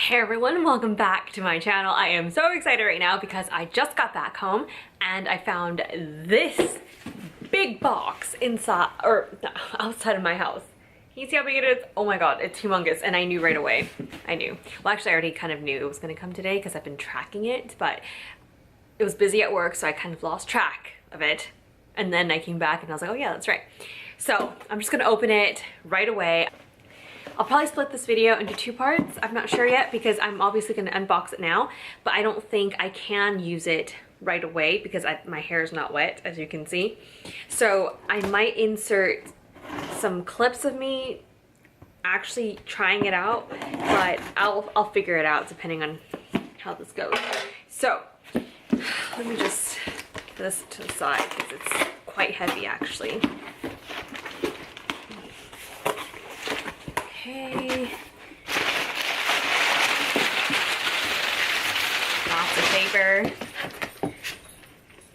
Hey everyone, welcome back to my channel. I am so excited right now because I just got back home and I found this big box inside or outside of my house. Can you see how big it is? Oh my god, it's humongous, and I knew right away. I knew. Well, actually I already kind of knew it was going to come today because I've been tracking it, but it was busy at work so I kind of lost track of it. And then I came back and I was like, oh yeah, that's right. So I'm just going to open it right away. I'll probably split this video into two parts. I'm not sure yet because I'm obviously going to unbox it now, but I don't think I can use it right away because my hair is not wet, as you can see. So I might insert some clips of me actually trying it out, but I'll figure it out depending on how this goes. So let me just put this to the side because it's quite heavy actually. Okay. Lots of paper.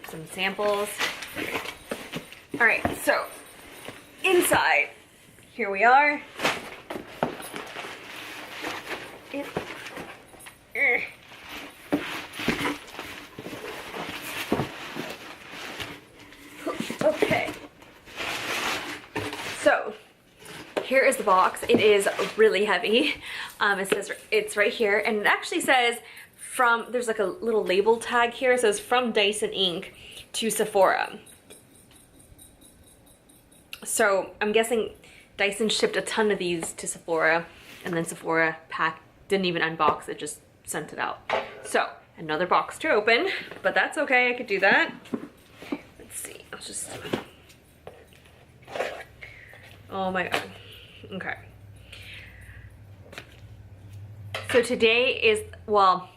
Some samples. Alright, so inside, here we are. Okay. So here is the box. It is really heavy. It says it's right here, and it actually says there's like a little label tag here. It says from Dyson Inc. to Sephora. So I'm guessing Dyson shipped a ton of these to Sephora, and then Sephora didn't even unbox it, just sent it out. So another box to open, but that's okay. I could do that. Let's see. I'll just. Oh my god. Okay. So today is, well,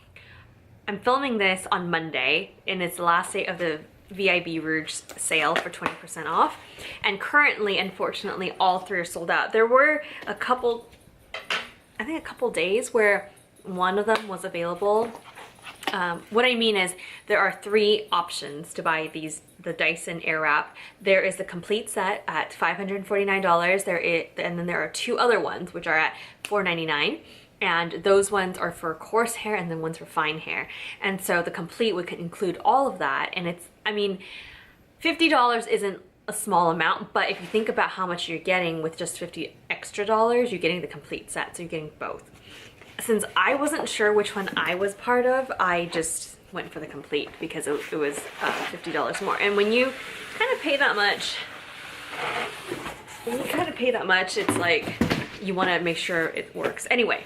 I'm filming this on Monday, and it's the last day of the VIB Rouge sale for 20% off. And currently, unfortunately, all three are sold out. There were a couple days where one of them was available. What I mean is there are three options to buy the Dyson Airwrap. There is the complete set at $549. And then there are two other ones which are at $499. And those ones are for coarse hair and then ones for fine hair. And so the complete would include all of that. And it's, I mean, $50 isn't a small amount, but if you think about how much you're getting with just $50 extra, you're getting the complete set. So you're getting both. Since I wasn't sure which one I was part of, I just went for the complete because it was $50 more. And when you kind of pay that much, it's like you want to make sure it works. Anyway,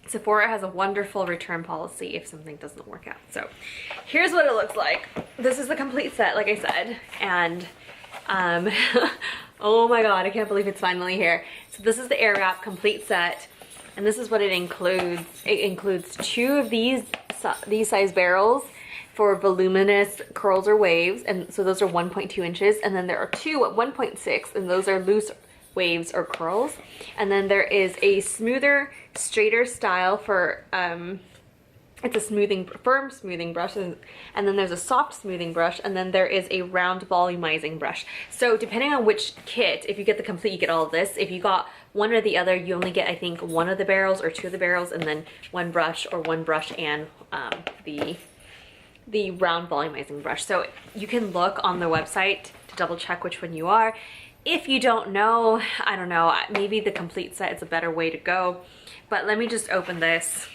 Sephora has a wonderful return policy if something doesn't work out. So here's what it looks like. This is the complete set, like I said, and oh my god, I can't believe it's finally here. So this is the Airwrap complete set. And this is what it includes. It includes two of these size barrels for voluminous curls or waves. And so those are 1.2 inches. And then there are two at 1.6, and those are loose waves or curls. And then there is a smoother, straighter style for, it's a firm smoothing brush. And then there's a soft smoothing brush. And then there is a round volumizing brush. So depending on which kit, if you get the complete, you get all of this. If you got one or the other, you only get, I think, one of the barrels or two of the barrels, and then one brush and the round volumizing brush. So you can look on the website to double check which one you are. If you don't know, I don't know, maybe the complete set is a better way to go. But let me just open this.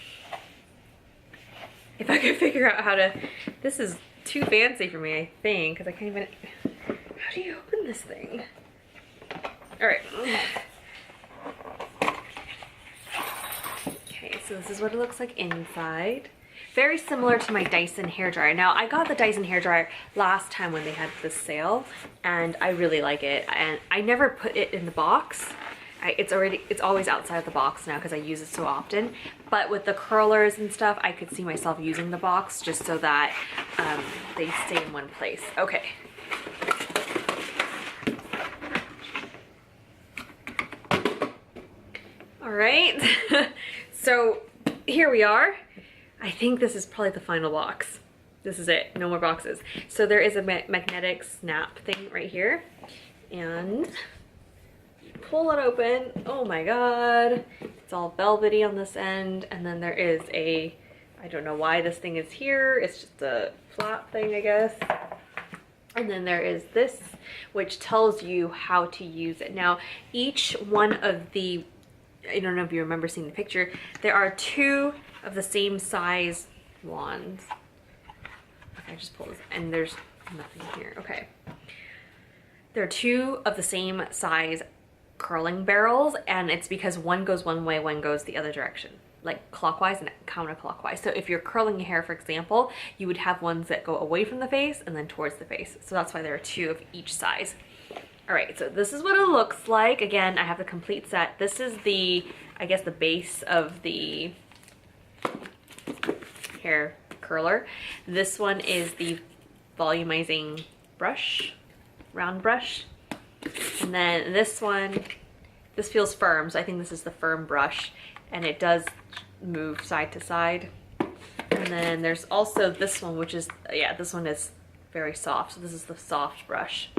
If I could figure out how to, this is too fancy for me, I think, because I can't even, how do you open this thing? All right. Okay, so this is what it looks like inside. Very similar to my Dyson hairdryer. Now, I got the Dyson hairdryer last time when they had this sale, and I really like it. And I never put it in the box. It's always outside of the box now because I use it so often. But with the curlers and stuff, I could see myself using the box just so that they stay in one place. Okay. All right. So here we are. I think this is probably the final box. This is it. No more boxes. So there is a magnetic snap thing right here. And pull it open. Oh my god. It's all velvety on this end, and then there is a, I don't know why this thing is here. It's just a flat thing, I guess. And then there is this, which tells you how to use it. Now, each one of the, I don't know if you remember seeing the picture, there are 2 of the same size wands. Okay, I just pulled this, and there's nothing here. Okay. There are 2 of the same size curling barrels, and it's because one goes one way, one goes the other direction, like clockwise and counterclockwise. So if you're curling your hair, for example, you would have ones that go away from the face and then towards the face. So that's why there are 2 of each size. All right, so this is what it looks like. Again, I have the complete set. This is the, I guess, the base of the hair curler. This one is the volumizing brush, round brush. And then this one, this feels firm, so I think this is the firm brush, and it does move side to side. And then there's also this one, which is, yeah, this one is very soft, so this is the soft brush.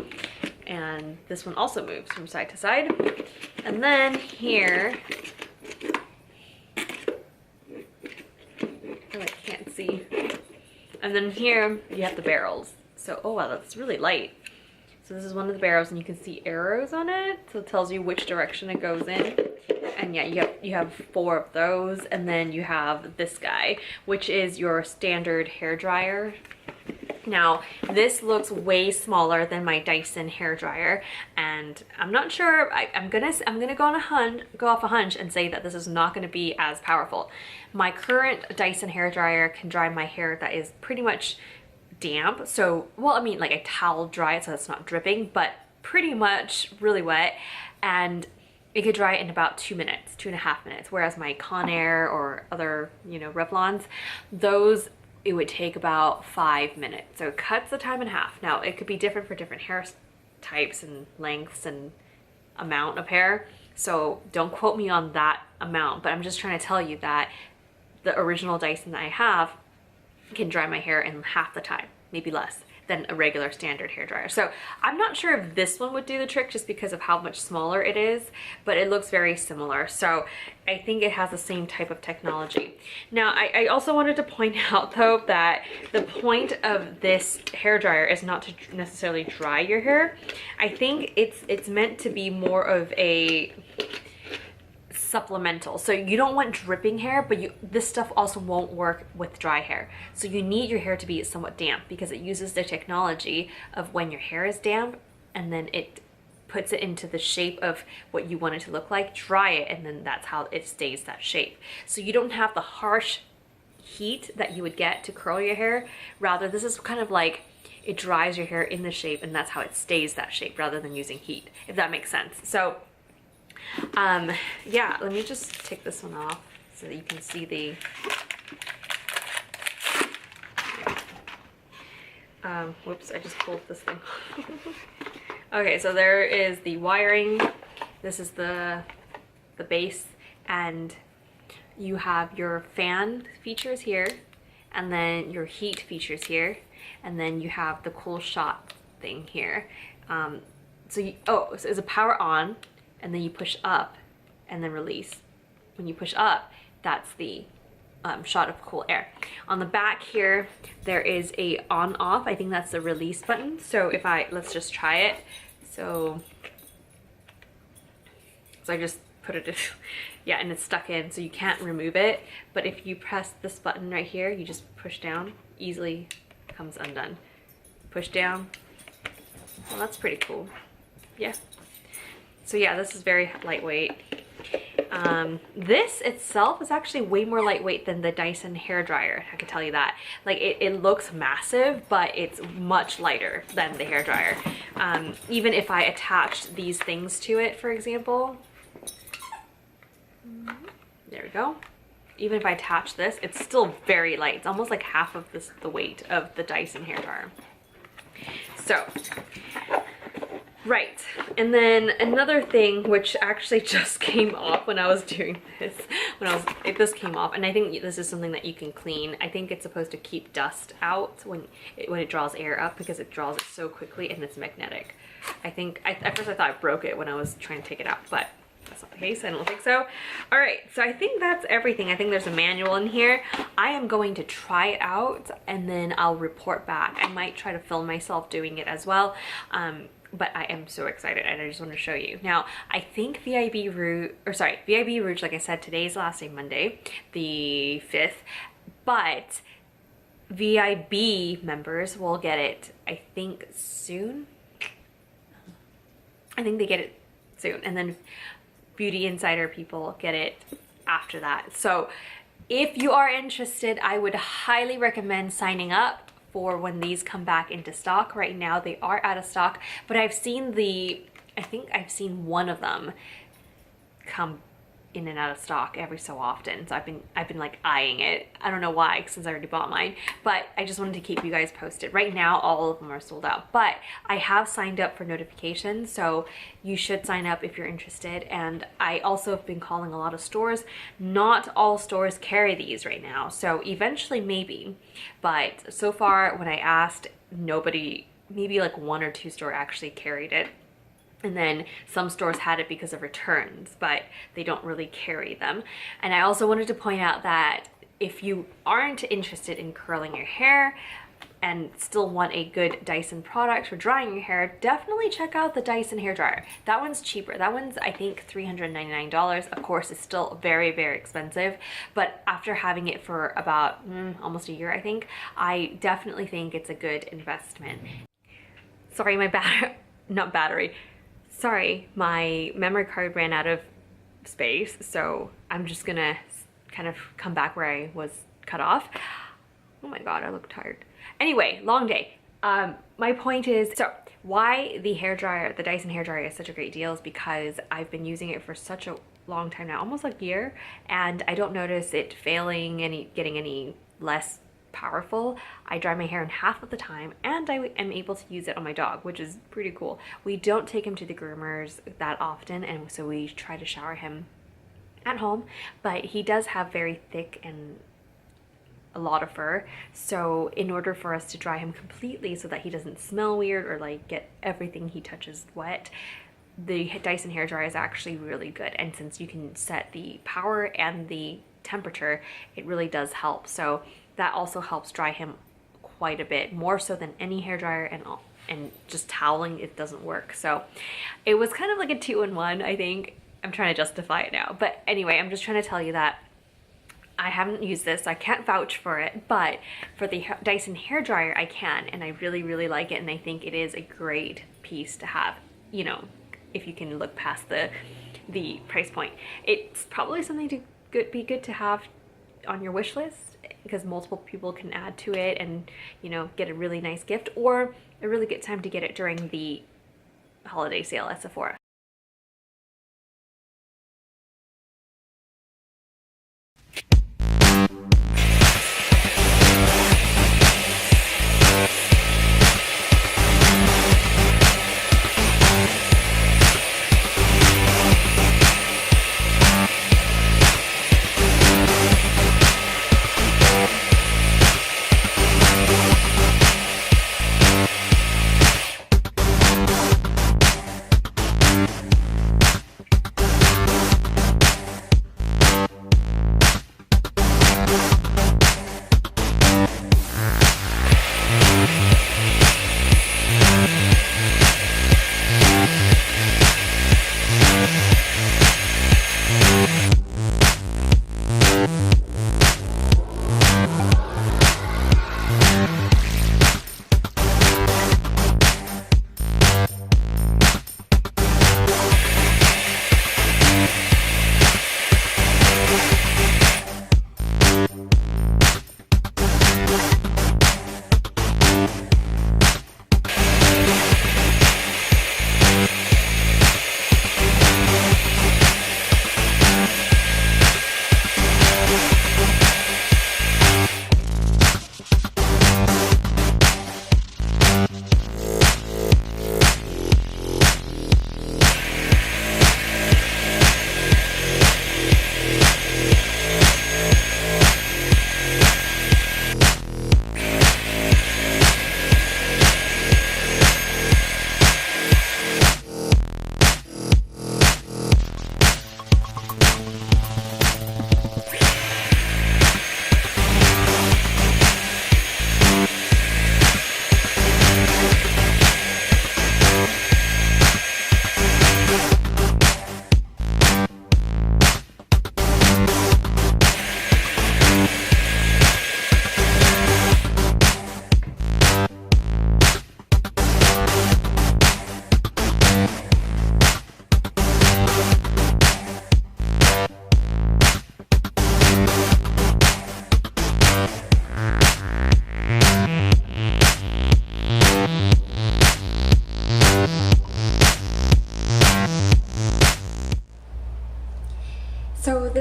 And this one also moves from side to side. And then here, oh, I can't see. And then here you have the barrels. So, oh wow, that's really light. So this is one of the barrels, and you can see arrows on it, so it tells you which direction it goes in. And yeah, you have 4 of those, and then you have this guy, which is your standard hair dryer. Now, this looks way smaller than my Dyson hair dryer, and I'm not sure. I'm gonna go off a hunch and say that this is not gonna be as powerful. My current Dyson hair dryer can dry my hair that is pretty much damp. So, well, I mean, like I towel dry it so it's not dripping, but pretty much really wet, and it could dry in about 2 minutes, 2.5 minutes. Whereas my Conair or other, you know, Revlons, those, it would take about 5 minutes. So it cuts the time in half. Now, it could be different for different hair types and lengths and amount of hair. So don't quote me on that amount, but I'm just trying to tell you that the original Dyson that I have can dry my hair in half the time, maybe less than a regular standard hair dryer. So I'm not sure if this one would do the trick just because of how much smaller it is, but it looks very similar. So I think it has the same type of technology. Now, I also wanted to point out though that the point of this hair dryer is not to necessarily dry your hair. I think it's meant to be more of a supplemental. So you don't want dripping hair, but this stuff also won't work with dry hair. So you need your hair to be somewhat damp because it uses the technology of when your hair is damp, and then it puts it into the shape of what you want it to look like, dry it, and then that's how it stays that shape. So you don't have the harsh heat that you would get to curl your hair. Rather, this is kind of like it dries your hair in the shape, and that's how it stays that shape rather than using heat, if that makes sense. So yeah, let me just take this one off so that you can see the whoops, I just pulled this thing. Okay, so there is the wiring. This is the base, and you have your fan features here, and then your heat features here, and then you have the cool shot thing here. So it's a power on, and then you push up and then release. When you push up, that's the shot of cool air. On the back here, there is a on off. I think that's the release button. So if let's just try it. So I just put it in, yeah, and it's stuck in, so you can't remove it. But if you press this button right here, you just push down, easily comes undone. Push down. Well, that's pretty cool. Yeah. So yeah, this is very lightweight. This itself is actually way more lightweight than the Dyson hair dryer, I can tell you that. Like it looks massive, but it's much lighter than the hair dryer. Even if I attached these things to it, for example, there we go. Even if I attach this, it's still very light. It's almost like half of the weight of the Dyson hair dryer. So, right, and then another thing which actually just came off when I was doing this, this came off, and I think this is something that you can clean. I think it's supposed to keep dust out when it draws air up, because it draws it so quickly and it's magnetic. I think, at first I thought I broke it when I was trying to take it out, but That's not the case, I don't think so. All right, so I think that's everything. I think there's a manual in here. I am going to try it out and then I'll report back. I might try to film myself doing it as well. But I am so excited and I just want to show you. Now, I think VIB Rouge, like I said, today's last day, Monday, the 5th, but VIB members will get it, I think, soon. I think they get it soon. And then Beauty Insider people get it after that. So if you are interested, I would highly recommend signing up for when these come back into stock. Right now they are out of stock, but I think I've seen one of them come in and out of stock every so often. So I've been like eyeing it. I don't know why, since I already bought mine, but I just wanted to keep you guys posted. Right now all of them are sold out, but I have signed up for notifications, so you should sign up if you're interested. And I also have been calling a lot of stores. Not all stores carry these right now, so eventually maybe, but so far when I asked, nobody, maybe like 1 or 2 stores actually carried it. And then some stores had it because of returns, but they don't really carry them. And I also wanted to point out that if you aren't interested in curling your hair and still want a good Dyson product for drying your hair, definitely check out the Dyson hairdryer. That one's cheaper. That one's, I think, $399. Of course, it's still very, very expensive, but after having it for about almost a year, I think, I definitely think it's a good investment. Sorry, Sorry, my memory card ran out of space, so I'm just gonna kind of come back where I was cut off. Oh my god, I look tired. Anyway, long day. My point is, so why the Dyson hairdryer is such a great deal is because I've been using it for such a long time now, almost like a year, and I don't notice it failing, getting any less powerful. I dry my hair in half of the time, and I am able to use it on my dog, which is pretty cool. We don't take him to the groomers that often, and so we try to shower him at home, but he does have very thick and a lot of fur, so in order for us to dry him completely so that he doesn't smell weird or like get everything he touches wet, the Dyson hairdryer is actually really good. And since you can set the power and the temperature, it really does help. So that also helps dry him quite a bit, more so than any hairdryer, and just toweling, it doesn't work. So it was kind of like a 2-in-1, I think. I'm trying to justify it now, but anyway, I'm just trying to tell you that I haven't used this, so I can't vouch for it, but for the Dyson hairdryer I can, and I really, really like it, and I think it is a great piece to have, you know, if you can look past the price point. It's probably something to be good to have on your wish list, because multiple people can add to it and, you know, get a really nice gift, or a really good time to get it during the holiday sale at Sephora.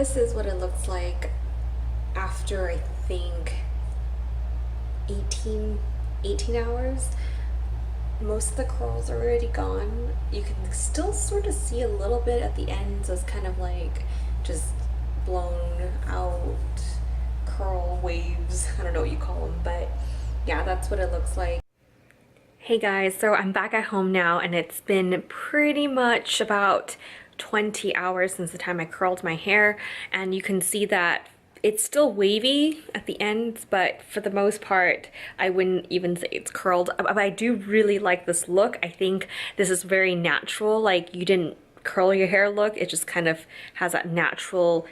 this is what it looks like after, I think, 18 hours. Most of the curls are already gone. You can still sort of see a little bit at the end, so it's kind of like just blown out curl waves. I don't know what you call them, but yeah, that's what it looks like. Hey guys, so I'm back at home now, and it's been pretty much about 20 hours since the time I curled my hair, and you can see that it's still wavy at the ends, but for the most part, I wouldn't even say it's curled. But I do really like this look. I think this is very natural, like you didn't curl your hair look. It just kind of has that natural,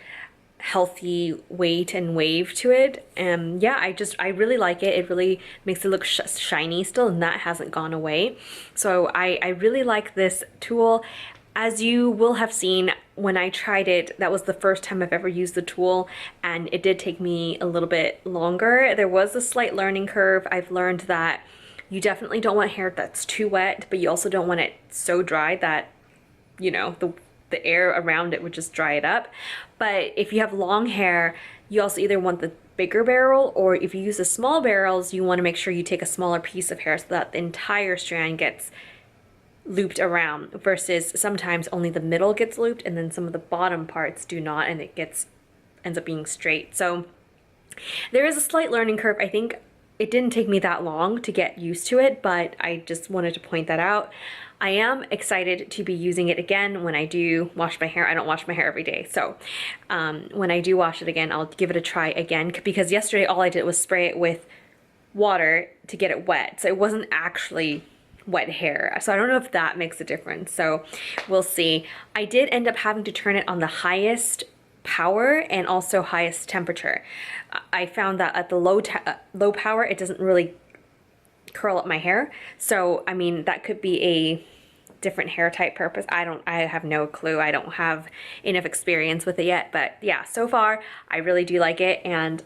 healthy weight and wave to it. And yeah, I really like it. It really makes it look shiny still, and that hasn't gone away. So I really like this tool. As you will have seen, when I tried it, that was the first time I've ever used the tool, and it did take me a little bit longer. There was a slight learning curve. I've learned that you definitely don't want hair that's too wet, but you also don't want it so dry that, you know, the air around it would just dry it up. But if you have long hair, you also either want the bigger barrel, or if you use the small barrels, you want to make sure you take a smaller piece of hair so that the entire strand gets looped around, versus sometimes only the middle gets looped and then some of the bottom parts do not, and it ends up being straight. So there is a slight learning curve. I think it didn't take me that long to get used to it, but I just wanted to point that out. I am excited to be using it again when I do wash my hair. I don't wash my hair every day, so when I do wash it again, I'll give it a try again, because yesterday all I did was spray it with water to get it wet, so it wasn't actually wet hair. So I don't know if that makes a difference, so we'll see. I did end up having to turn it on the highest power and also highest temperature. I found that at the low power, it doesn't really curl up my hair. So I mean, that could be a different hair type purpose. I have no clue. I don't have enough experience with it yet, but yeah, so far I really do like it. And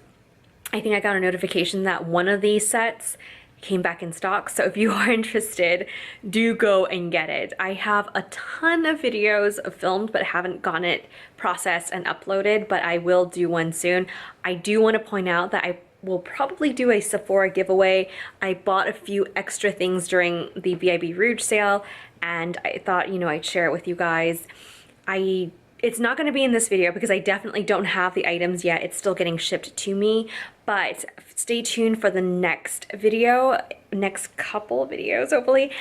I think I got a notification that one of these sets came back in stock, so if you are interested, do go and get it. I have a ton of videos filmed but haven't gotten it processed and uploaded, but I will do one soon. I do want to point out that I will probably do a Sephora giveaway. I bought a few extra things during the VIB Rouge sale, and I thought, you know, I'd share it with you guys. It's not going to be in this video because I definitely don't have the items yet. It's still getting shipped to me, but stay tuned for the next video, next couple of videos, hopefully.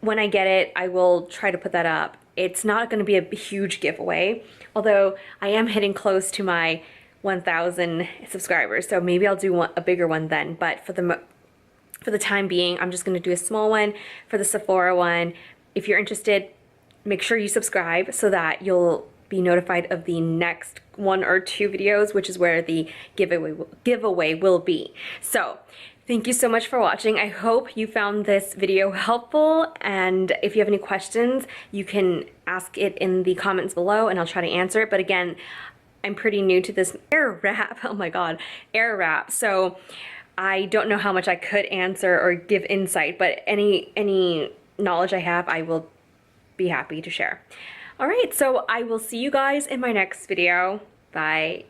When I get it, I will try to put that up. It's not going to be a huge giveaway, although I am hitting close to my 1,000 subscribers, so maybe I'll do a bigger one then. But for the time being, I'm just going to do a small one for the Sephora one. If you're interested, make sure you subscribe so that you'll be notified of the next 1 or 2 videos, which is where the giveaway will be. So thank you so much for watching. I hope you found this video helpful, and if you have any questions, you can ask it in the comments below and I'll try to answer it. But again, I'm pretty new to this Airwrap. Oh my god, Airwrap. So I don't know how much I could answer or give insight, but any knowledge I have, I will be happy to share. All right, so I will see you guys in my next video. Bye.